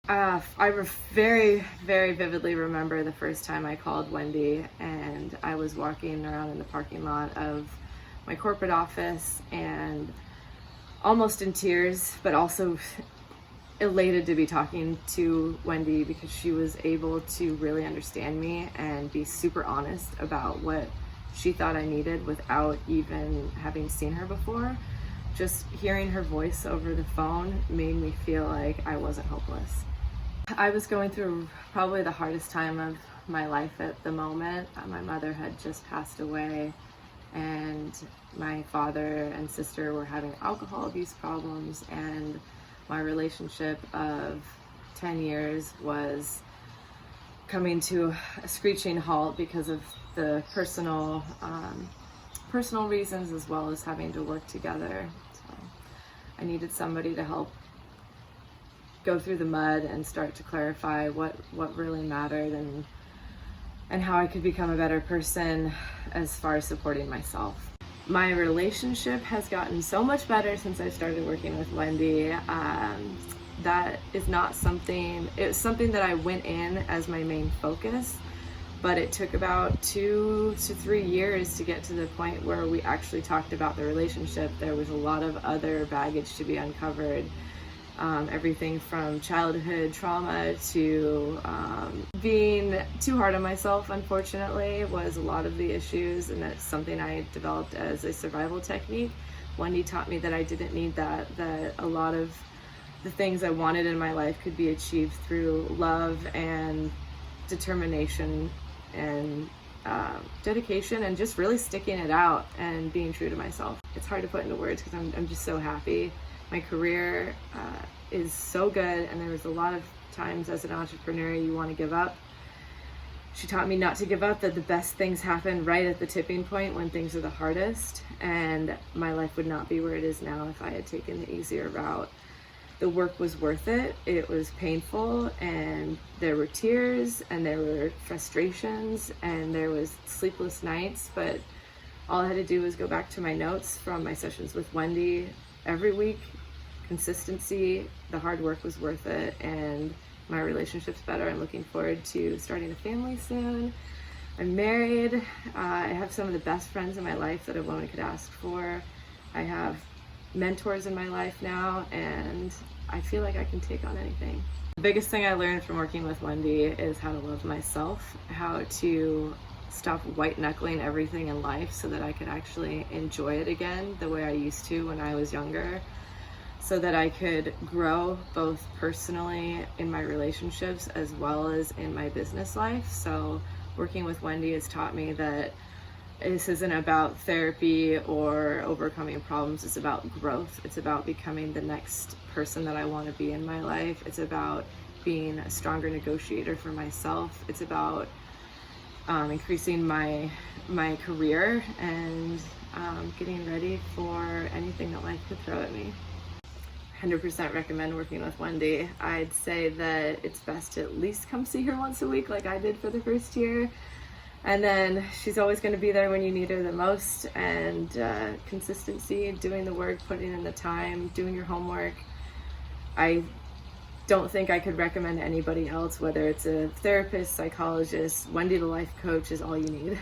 Very, very vividly remember the first time I called Wendy, and I was walking around in the parking lot of my corporate office and almost in tears, but also elated to be talking to Wendy because she was able to really understand me and be super honest about what she thought I needed without even having seen her before. Just hearing her voice over the phone made me feel like I wasn't hopeless. I was going through probably the hardest time of my life at the moment. My mother had just passed away, and my father and sister were having alcohol abuse problems, and my relationship of 10 years was coming to a screeching halt because of the personal reasons, as well as having to work together. So I needed somebody to help go through the mud and start to clarify what really mattered and how I could become a better person as far as supporting myself. My relationship has gotten so much better since I started working with Wendy. That is not something, it was something that I went in as my main focus, but it took about 2 to 3 years to get to the point where we actually talked about the relationship. There was a lot of other baggage to be uncovered. Everything from childhood trauma to being too hard on myself, unfortunately, was a lot of the issues, and that's something I developed as a survival technique. Wendy taught me that I didn't need that a lot of the things I wanted in my life could be achieved through love and determination and dedication, and just really sticking it out and being true to myself. It's hard to put into words because I'm just so happy. My career is so good, and there was a lot of times as an entrepreneur you want to give up. She taught me not to give up, that the best things happen right at the tipping point when things are the hardest, and my life would not be where it is now if I had taken the easier route. The work was worth it. It was painful, and there were tears, and there were frustrations, and there was sleepless nights, but all I had to do was go back to my notes from my sessions with Wendy every week. Consistency, the hard work was worth it, and my relationship's better. I'm looking forward to starting a family soon. I'm married. I have some of the best friends in my life that a woman could ask for. I have mentors in my life now, and I feel like I can take on anything. The biggest thing I learned from working with Wendy is how to love myself, how to stop white-knuckling everything in life so that I could actually enjoy it again the way I used to when I was younger, so that I could grow both personally in my relationships as well as in my business life. So working with Wendy has taught me that this isn't about therapy or overcoming problems. It's about growth. It's about becoming the next person that I want to be in my life. It's about being a stronger negotiator for myself. It's about increasing my career and getting ready for anything that life could throw at me. 100% recommend working with Wendy. I'd say that it's best to at least come see her once a week like I did for the first year. And then she's always going to be there when you need her the most. And consistency, doing the work, putting in the time, doing your homework. I don't think I could recommend anybody else, whether it's a therapist, psychologist. Wendy the life coach is all you need.